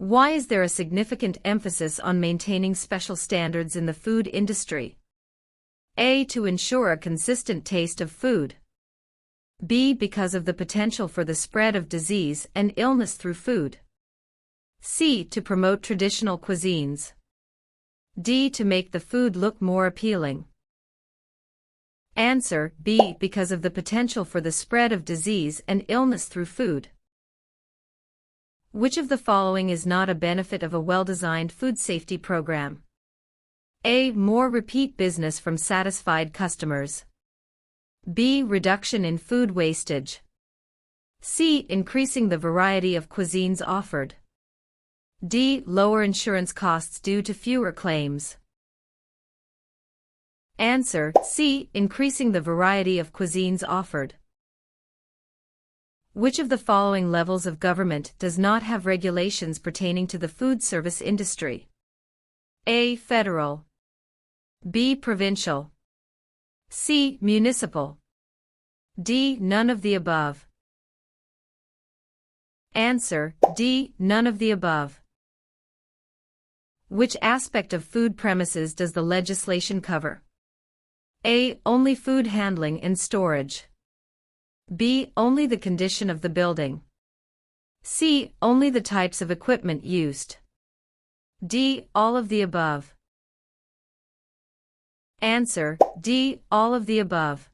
Why is there a significant emphasis on maintaining special standards in the food industry? A. To ensure a consistent taste of food. B. Because of the potential for the spread of disease and illness through food. C. To promote traditional cuisines. D. To make the food look more appealing. Answer: B. Because of the potential for the spread of disease and illness through food. Which of the following is not a benefit of a well-designed food safety program? A. More repeat business from satisfied customers. B. Reduction in food wastage. C. Increasing the variety of cuisines offered. D. Lower insurance costs due to fewer claims. Answer: C. Increasing the variety of cuisines offered. Which of the following levels of government does not have regulations pertaining to the food service industry? A. Federal. B. Provincial. C. Municipal. D. None of the above. Answer: D. None of the above. Which aspect of food premises does the legislation cover? A. Only food handling and storage. B. Only the condition of the building. C. Only the types of equipment used. D. All of the above. Answer: D. All of the above.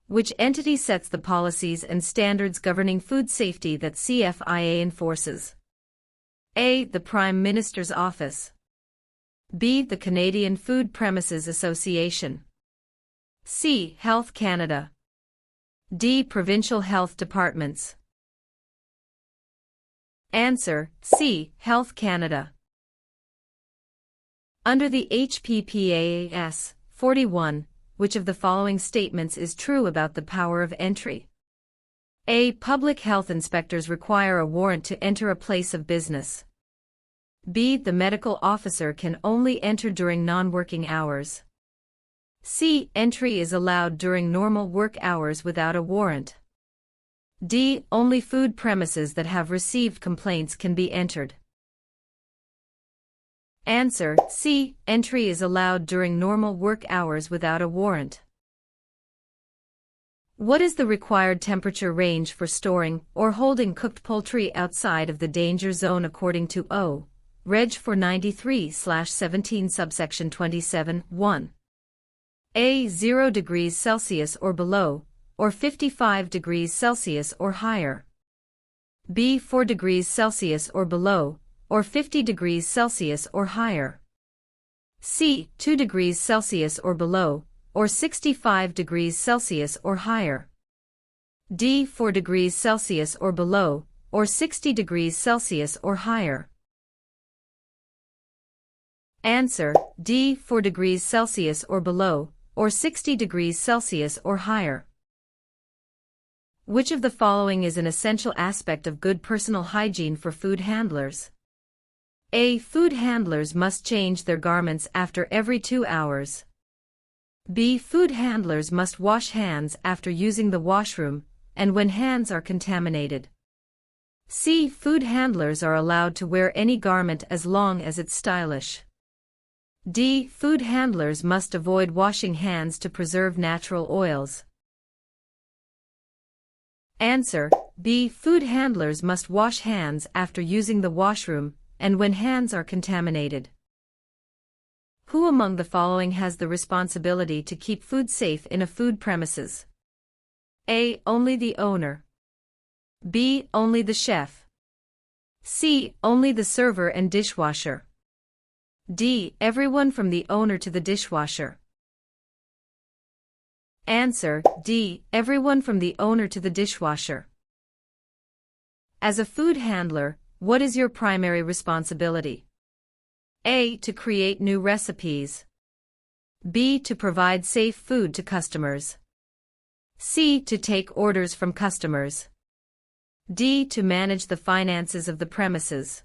Which entity sets the policies and standards governing food safety that CFIA enforces? A. The Prime Minister's Office. B. The Canadian Food Premises Association. C. Health Canada. D. Provincial health departments. Answer: C. Health Canada. Under the HPPAS 41, which of the following statements is true about the power of entry? A. Public health inspectors require a warrant to enter a place of business. B. The medical officer can only enter during non-working hours. C. Entry is allowed during normal work hours without a warrant. D. Only food premises that have received complaints can be entered. Answer: C. Entry is allowed during normal work hours without a warrant. What is the required temperature range for storing or holding cooked poultry outside of the danger zone according to O. Reg 493/17 subsection 27(1)? A. 0 degrees Celsius or below, or 55 degrees Celsius or higher. B. 4 degrees Celsius or below, or 50 degrees Celsius or higher. C. 2 degrees Celsius or below, or 65 degrees Celsius or higher. D. 4 degrees Celsius or below, or 60 degrees Celsius or higher. Answer: D. 4 degrees Celsius or below, or 60 degrees Celsius or higher. Which of the following is an essential aspect of good personal hygiene for food handlers? A. Food handlers must change their garments after every 2 hours. B. Food handlers must wash hands after using the washroom, and when hands are contaminated. C. Food handlers are allowed to wear any garment as long as it's stylish. D. Food handlers must avoid washing hands to preserve natural oils. Answer: B. Food handlers must wash hands after using the washroom, and when hands are contaminated. Who among the following has the responsibility to keep food safe in a food premises? A. Only the owner. B. Only the chef. C. Only the server and dishwasher. D. Everyone from the owner to the dishwasher. Answer: D. Everyone from the owner to the dishwasher. As a food handler, what is your primary responsibility? A. To create new recipes. B. To provide safe food to customers. C. To take orders from customers. D. To manage the finances of the premises.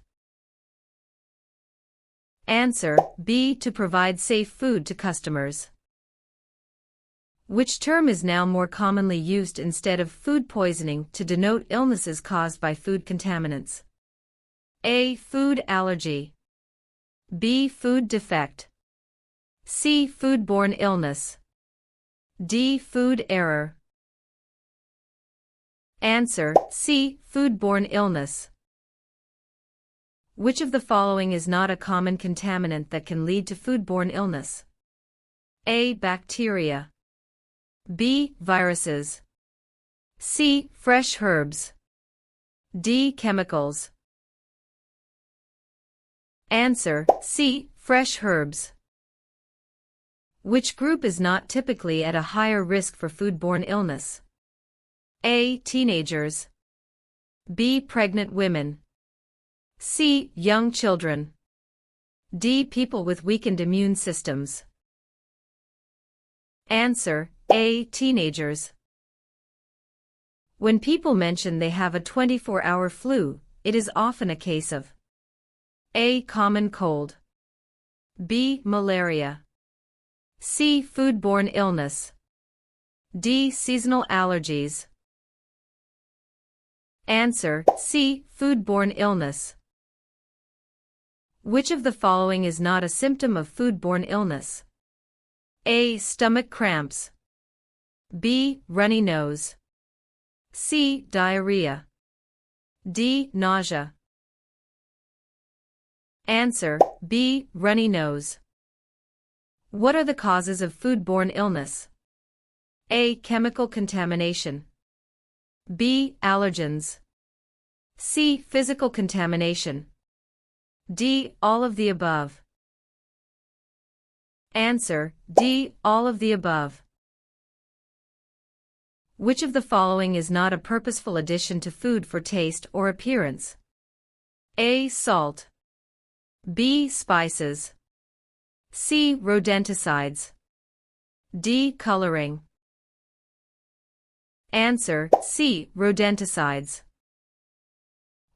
Answer: B. To provide safe food to customers. Which term is now more commonly used instead of food poisoning to denote illnesses caused by food contaminants? A. Food allergy. B. Food defect. C. Foodborne illness. D. Food error. Answer: C. Foodborne illness. Which of the following is not a common contaminant that can lead to foodborne illness? A. Bacteria. B. Viruses. C. Fresh herbs. D. Chemicals. Answer: C. Fresh herbs. Which group is not typically at a higher risk for foodborne illness? A. Teenagers. B. Pregnant women. C. Young children. D. People with weakened immune systems. Answer: A. Teenagers. When people mention they have a 24-hour flu, it is often a case of A. Common cold. B. Malaria. C. Foodborne illness. D. Seasonal allergies. Answer: C. Foodborne illness. Which of the following is not a symptom of foodborne illness? A. Stomach cramps. B. Runny nose. C. Diarrhea. D. Nausea. Answer: B. Runny nose. What are the causes of foodborne illness? A. Chemical contamination. B. Allergens. C. Physical contamination. D. All of the above. Answer: D. All of the above. Which of the following is not a purposeful addition to food for taste or appearance? A. Salt. B. Spices. C. Rodenticides. D. Coloring. Answer: C. Rodenticides.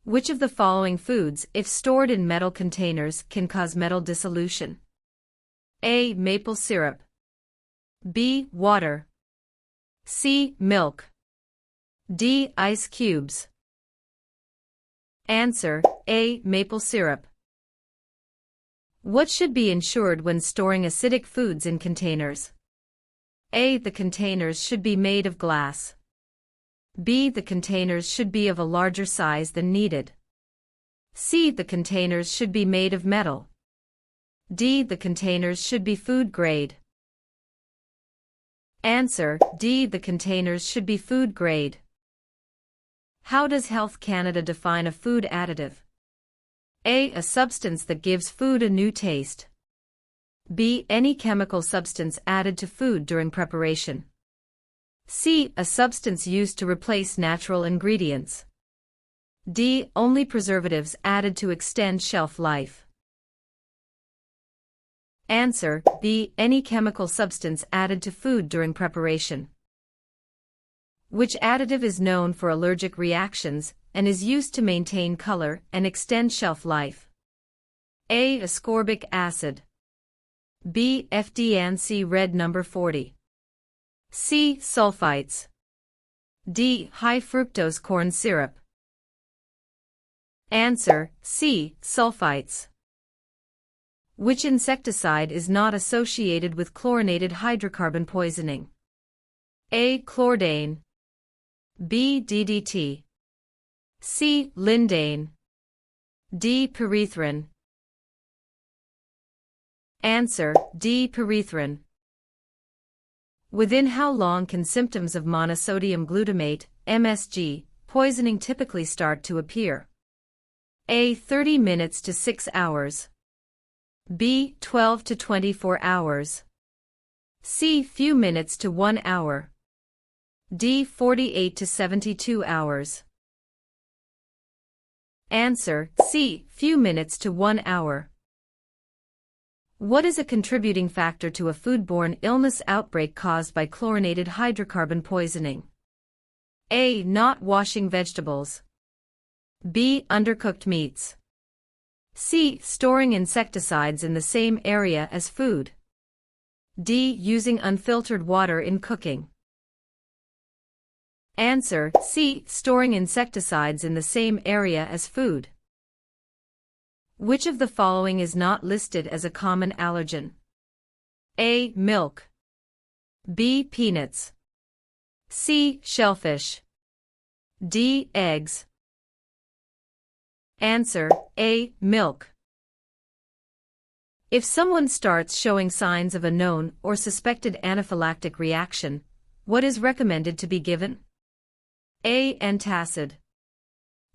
Which of the following foods, if stored in metal containers, can cause metal dissolution? A. Maple syrup. B. Water. C. Milk. D. Ice cubes. Answer: A. Maple syrup. What should be ensured when storing acidic foods in containers? A. The containers should be made of glass. B. The containers should be of a larger size than needed. C. The containers should be made of metal. D. The containers should be food grade. Answer: D. The containers should be food grade. How does Health Canada define a food additive? A. A substance that gives food a new taste. B. Any chemical substance added to food during preparation. C. A substance used to replace natural ingredients. D. Only preservatives added to extend shelf life. Answer: B. Any chemical substance added to food during preparation. Which additive is known for allergic reactions and is used to maintain color and extend shelf life? A. Ascorbic acid. B. FD&C red number 40. C. Sulfites. D. High fructose corn syrup. Answer: C. Sulfites. Which insecticide is not associated with chlorinated hydrocarbon poisoning? A. Chlordane. B. DDT. C. Lindane. D. Pyrethrin. Answer: D. Pyrethrin. Within how long can symptoms of monosodium glutamate, MSG, poisoning typically start to appear? A. 30 minutes to 6 hours. B. 12 to 24 hours. C. Few minutes to 1 hour. D. 48 to 72 hours. Answer: C. Few minutes to 1 hour. What is a contributing factor to a foodborne illness outbreak caused by chlorinated hydrocarbon poisoning? A. Not washing vegetables. B. Undercooked meats. C. Storing insecticides in the same area as food. D. Using unfiltered water in cooking. Answer: C. Storing insecticides in the same area as food. Which of the following is not listed as a common allergen? A. Milk. B. Peanuts. C. Shellfish. D. Eggs. Answer: A. Milk. If someone starts showing signs of a known or suspected anaphylactic reaction, what is recommended to be given? A. Antacid.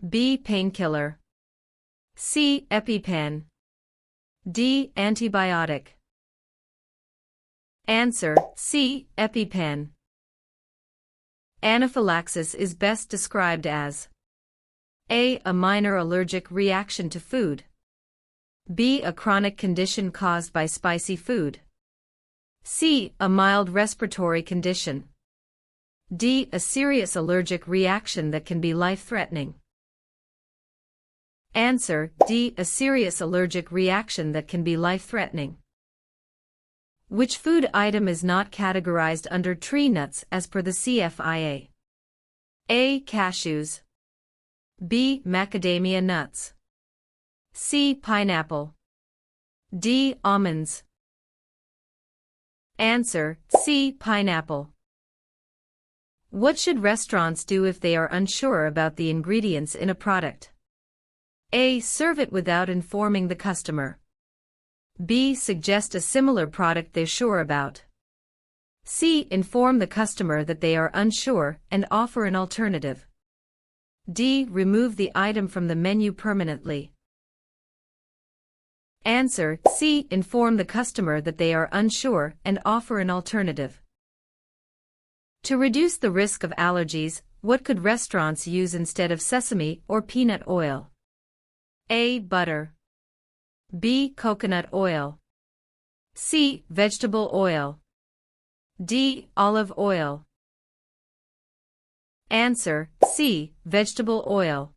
B. Painkiller. C. EpiPen. D. Antibiotic. Answer: C. EpiPen. Anaphylaxis is best described as A. A minor allergic reaction to food. B. A chronic condition caused by spicy food. C. A mild respiratory condition. D. A serious allergic reaction that can be life-threatening. Answer: D. A serious allergic reaction that can be life-threatening. Which food item is not categorized under tree nuts as per the CFIA? A. Cashews. B. Macadamia nuts. C. Pineapple. D. Almonds. Answer: C. Pineapple. What should restaurants do if they are unsure about the ingredients in a product? A. Serve it without informing the customer. B. Suggest a similar product they're sure about. C. Inform the customer that they are unsure and offer an alternative. D. Remove the item from the menu permanently. Answer: C. Inform the customer that they are unsure and offer an alternative. To reduce the risk of allergies, what could restaurants use instead of sesame or peanut oil? A. Butter. B. Coconut oil. C. Vegetable oil. D. Olive oil. Answer: C. Vegetable oil.